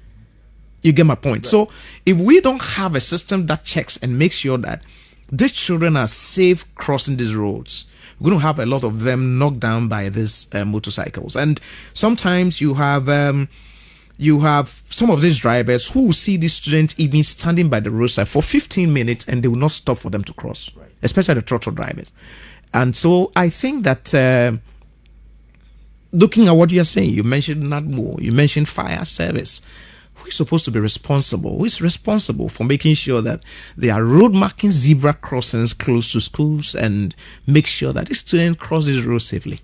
You get my point. Right. So if we don't have a system that checks and makes sure that these children are safe crossing these roads, we're going to have a lot of them knocked down by these motorcycles. And sometimes you have some of these drivers who will see these students even standing by the roadside for 15 minutes and they will not stop for them to cross, right. Especially the trotro drivers. And so I think that looking at what you're saying, you mentioned NADMO, you mentioned fire service. Who's supposed to be responsible? Who is responsible for making sure that there are road marking zebra crossings close to schools and make sure that the students cross this road safely?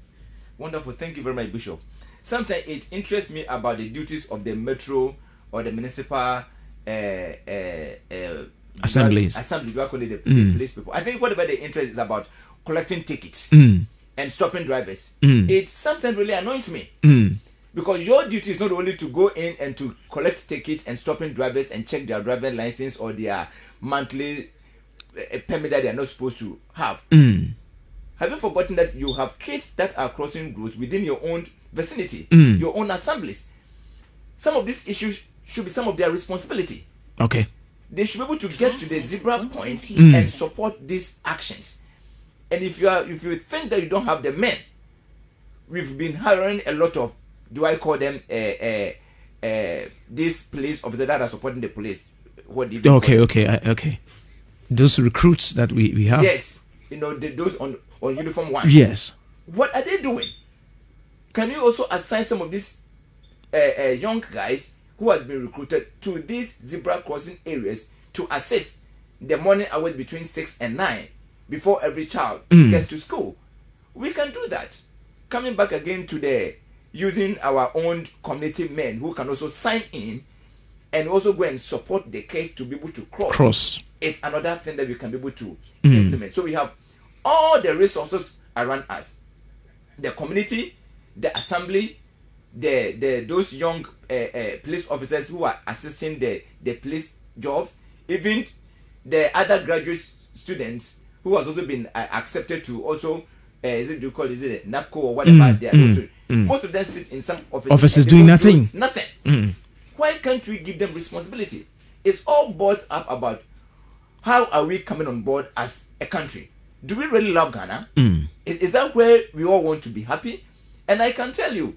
Wonderful. Thank you very much, Bishop. Sometimes it interests me about the duties of the metro or the municipal assemblies. Do I call it the police people? I think whatever the interest is about collecting tickets and stopping drivers. It sometimes really annoys me. Because your duty is not only to go in and to collect tickets and stopping drivers and check their driver license or their monthly permit that they are not supposed to have. Have you forgotten that you have kids that are crossing roads within your own vicinity, your own assemblies? Some of these issues should be some of their responsibility. Okay. They should be able to get to the zebra point and support these actions. And if you think that you don't have the men, we've been hiring a lot of, do I call them these police officers that are supporting the police? What do you okay. Those recruits that we have. Yes, those on uniform one. Yes. What are they doing? Can you also assign some of these young guys who has been recruited to these zebra crossing areas to assist the morning hours between 6 and 9 before every child gets to school? We can do that. Coming back again to the using our own community men who can also sign in and also go and support the case to be able to cross. It's another thing that we can be able to implement. So we have all the resources around us: the community, the assembly, those young police officers who are assisting the police jobs, even the other graduate students who has also been accepted to also is it NAPCO or whatever they are also. Most of them sit in some offices doing nothing. Why can't we give them responsibility? It's all boils up about how are we coming on board as a country. Do we really love Ghana? Is that where we all want to be happy? And I can tell you,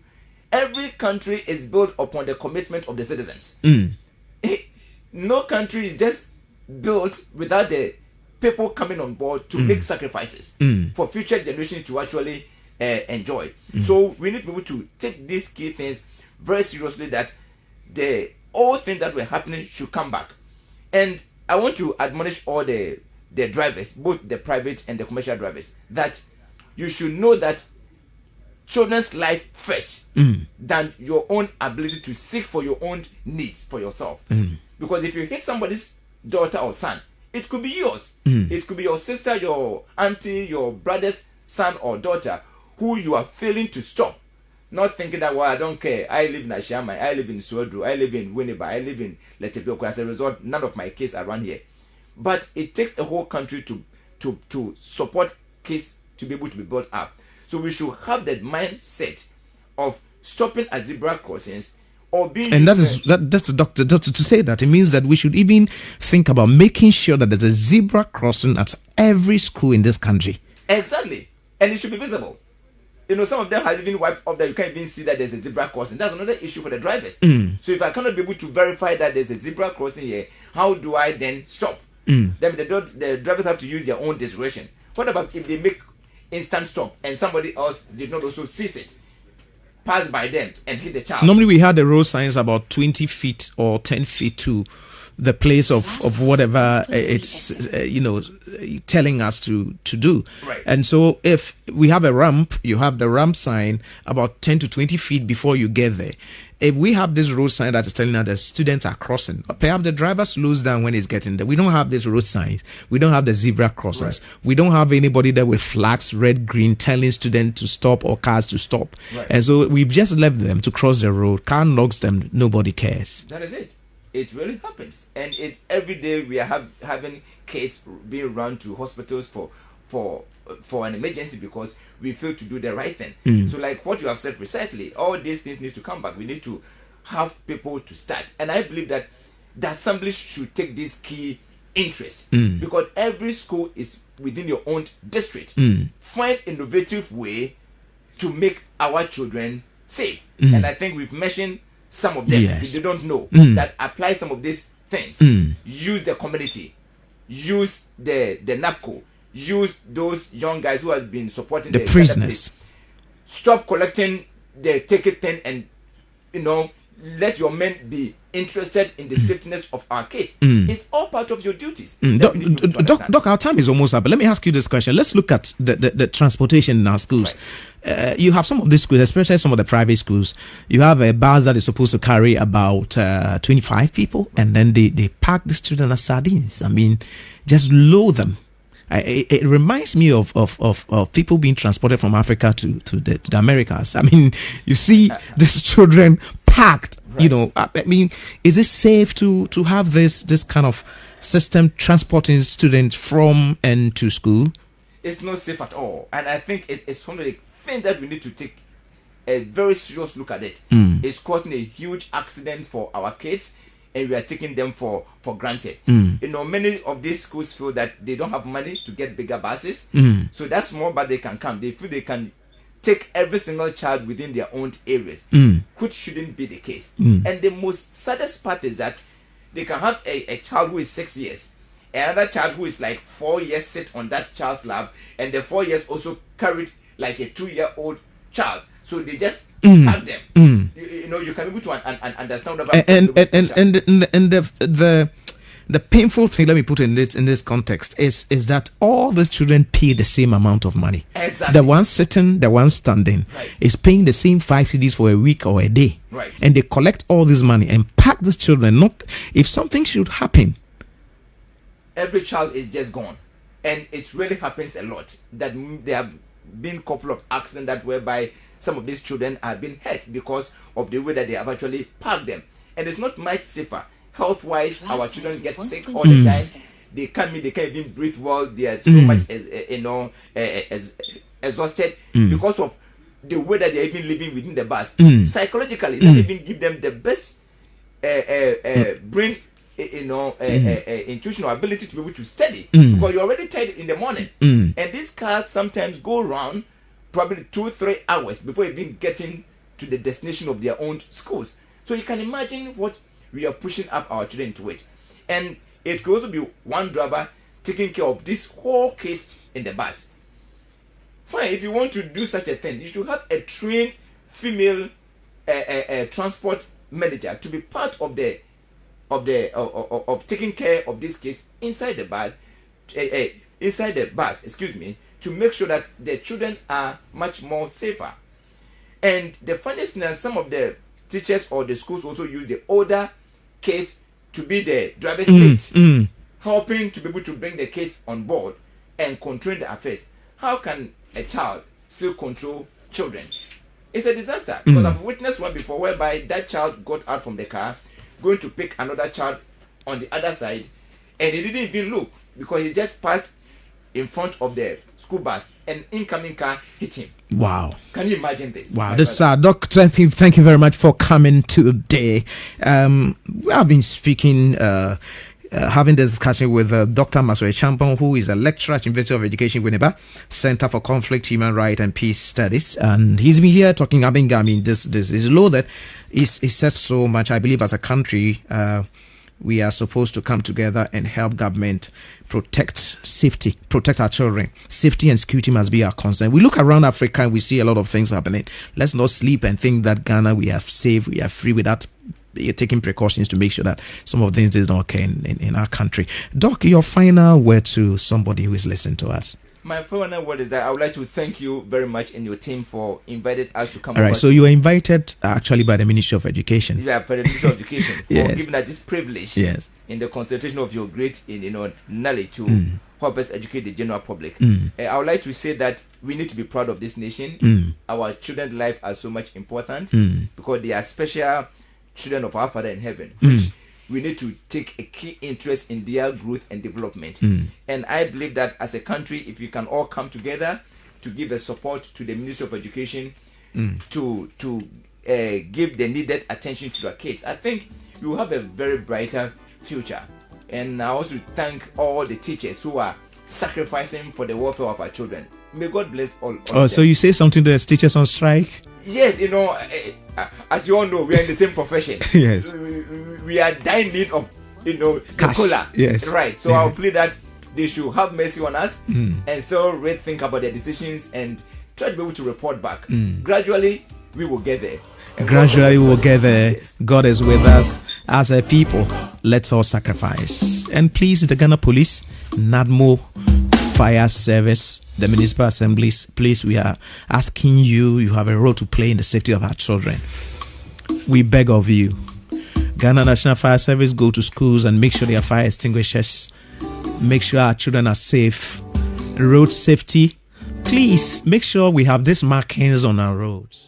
every country is built upon the commitment of the citizens. No country is just built without the people coming on board to make sacrifices for future generations to actually enjoy. So we need to be able to take these key things very seriously, that the old things that were happening should come back. And I want to admonish all the drivers, both the private and the commercial drivers, that you should know that children's life first than your own ability to seek for your own needs for yourself. Because if you hit somebody's daughter or son, it could be yours. It could be your sister, your auntie, your brother's son or daughter who you are failing to stop. Not thinking that, well, I don't care. I live in Ashama, I live in Suodru, I live in Winneba, I live in Leteboko. As a result, none of my kids are around here. But it takes a whole country to support kids to be able to be brought up. So we should have that mindset of stopping at zebra crossings or being. And that's the doctor to say that. It means that we should even think about making sure that there's a zebra crossing at every school in this country. Exactly. And it should be visible. some of them has even wiped off that you can't even see that there's a zebra crossing. That's another issue for the drivers. So if I cannot be able to verify that there's a zebra crossing here, how do I then stop? Then the drivers have to use their own discretion. What about if they make instant stop and somebody else did not also seize it, pass by them and hit the child? Normally we had the road signs about 20 feet or 10 feet to the place of whatever it's telling us to do. Right. And so if we have a ramp, you have the ramp sign about 10 to 20 feet before you get there. If we have this road sign that is telling us that students are crossing, perhaps the driver slows down when he's getting there. We don't have these road signs. We don't have the zebra crossings. Right. We don't have anybody there with flags, red, green, telling students to stop or cars to stop. Right. And so we've just left them to cross the road. Car knocks them. Nobody cares. That is it. It really happens. And every day we are having kids being run to hospitals for an emergency because we fail to do the right thing. So like what you have said precisely, all these things need to come back. We need to have people to start. And I believe that the assembly should take this key interest because every school is within your own district. Find innovative way to make our children safe. And I think we've mentioned some of them. Yes. If they don't know that apply some of these things, use the community, use the NAPCO, use those young guys who has been supporting the prisoners. Stop collecting the ticket thing and let your men be interested in the safetyness of our kids. It's all part of your duties. Doc, our time is almost up. But let me ask you this question. Let's look at the transportation in our schools. Right. You have some of these schools, especially some of the private schools. You have a bus that is supposed to carry about 25 people, and then they park the children as sardines. I mean, just load them. It reminds me of people being transported from Africa to the Americas. I mean, you see these children packed. Right. I mean, is it safe to have this kind of system transporting students from and to school? It's not safe at all, and I think it's one of the things that we need to take a very serious look at it. It's causing a huge accident for our kids, and we are taking them for granted. Many of these schools feel that they don't have money to get bigger buses, so that small bus they can come. They feel they can take every single child within their own areas, which shouldn't be the case. And the most saddest part is that they can have a child who is 6 years, another child who is like 4 years sit on that child's lap, and the 4 years also carried like a 2-year-old child. So they just have them. You can be able to understand the painful thing, let me put in this context, is that all these children pay the same amount of money. Exactly. The one sitting, the one standing, is paying the same 5 cedis for a week or a day. Right. And they collect all this money and pack these children. Not if something should happen, every child is just gone. And it really happens a lot that there have been a couple of accidents that whereby some of these children have been hurt because of the way that they have actually parked them. And it's not much safer. Health-wise, our children get sick all the time. They can't even breathe well. They are so much exhausted because of the way that they're even living within the bus. Psychologically, it doesn't even give them the best brain intuitional ability to be able to study because you're already tired in the morning. And these cars sometimes go around probably 2-3 hours before even getting to the destination of their own schools. So you can imagine what we are pushing up our children to it. And it could also be one driver taking care of these whole kids in the bus. Fine, if you want to do such a thing, you should have a trained female transport manager to be part of taking care of these kids inside the bus, to make sure that the children are much more safer. And the funniest thing is some of the teachers or the schools also use the older kids to be the driver's mates, helping to be able to bring the kids on board and control the affairs. How can a child still control children? It's a disaster because I've witnessed one before whereby that child got out from the car going to pick another child on the other side, and he didn't even look because he just passed in front of the school bus, and incoming car hit him. Wow. Can you imagine this? Wow. This Doctor, thank you very much for coming today. We have been speaking having this discussion with Dr. Masore Champon, who is a lecturer at University of Education, Winneba, Center for Conflict, Human Rights and Peace Studies. And he's been here talking, I mean, this is loaded. He said so much. I believe as a country, we are supposed to come together and help government protect safety, protect our children. Safety and security must be our concern. We look around Africa and we see a lot of things happening. Let's not sleep and think that Ghana, we are safe, we are free without taking precautions to make sure that some of things don't occur in our country. Doc, your final word to somebody who is listening to us. My final word is that I would like to thank you very much and your team for inviting us to come. All right, so you were invited actually by the Ministry of Education. Yeah, by the Ministry of Education for Yes. giving us this privilege. Yes. In the concentration of your great, knowledge to help us educate the general public. I would like to say that we need to be proud of this nation. Our children's life are so much important because they are special children of our Father in heaven, which we need to take a key interest in their growth and development. And I believe that as a country, if we can all come together to give a support to the Ministry of Education to give the needed attention to our kids, I think we will have a very brighter future. And I also thank all the teachers who are sacrificing for the welfare of our children. May God bless all of them. So you say something to the teachers on strike? Yes, as you all know, we are in the same profession. Yes. We are dying need of, the Cash. cola. Yes. Right. So I'll plead that they should have mercy on us and still rethink about their decisions and try to be able to report back. Gradually, we will get there. Gradually, we will get there. God is with us. As a people, let's all sacrifice. And please, the Ghana Police, NADMO, Fire Service, the Municipal Assemblies, please, we are asking you, you have a role to play in the safety of our children. We beg of you. Ghana National Fire Service, go to schools and make sure there are fire extinguishers. Make sure our children are safe. Road safety, please make sure we have these markings on our roads.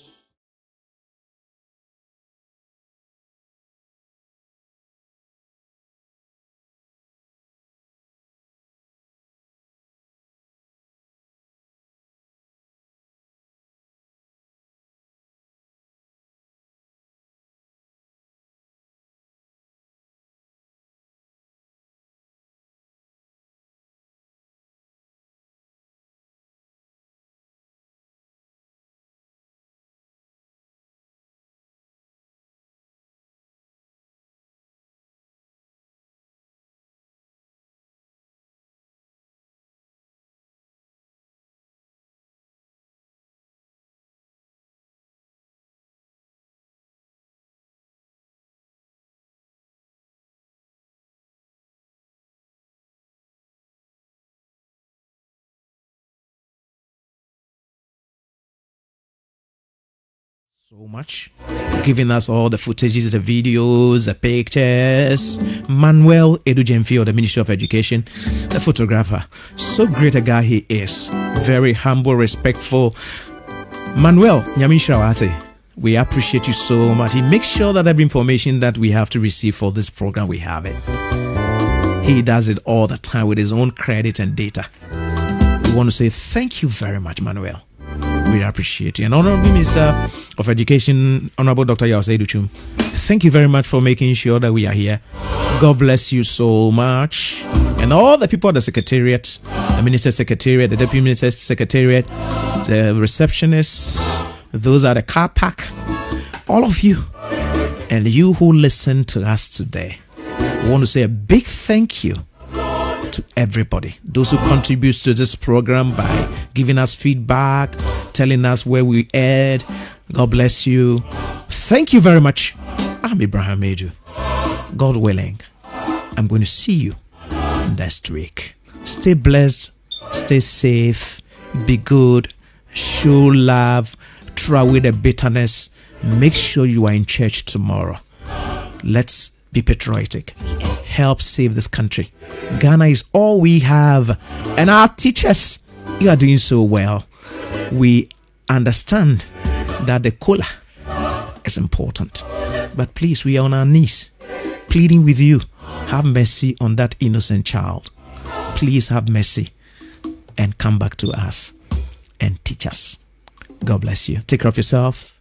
So much, giving us all the footages, the videos, the pictures. Manuel Edujemfi of the Ministry of Education, the photographer. So great a guy he is. Very humble, respectful. Manuel Nyamishirawate, we appreciate you so much. He makes sure that every information that we have to receive for this program, we have it. He does it all the time with his own credit and data. We want to say thank you very much, Manuel. We appreciate you. And Honorable Minister of Education, Honorable Dr. Yawse Duchum, thank you very much for making sure that we are here. God bless you so much. And all the people at the Secretariat, the Minister's Secretariat, the Deputy Minister's Secretariat, the receptionists, those at the car park, all of you, and you who listen to us today. I want to say a big thank you to everybody, those who contribute to this program by giving us feedback, telling us where we aired. God bless you. Thank you very much. I'm Abraham Edu. God willing, I'm going to see you next week. Stay blessed, stay safe, be good, show love, throw away the bitterness. Make sure you are in church tomorrow. Let's be patriotic. Help save this country. Ghana is all we have. And our teachers, you are doing so well. We understand that the cola is important. But please, we are on our knees, pleading with you. Have mercy on that innocent child. Please have mercy and come back to us and teach us. God bless you. Take care of yourself.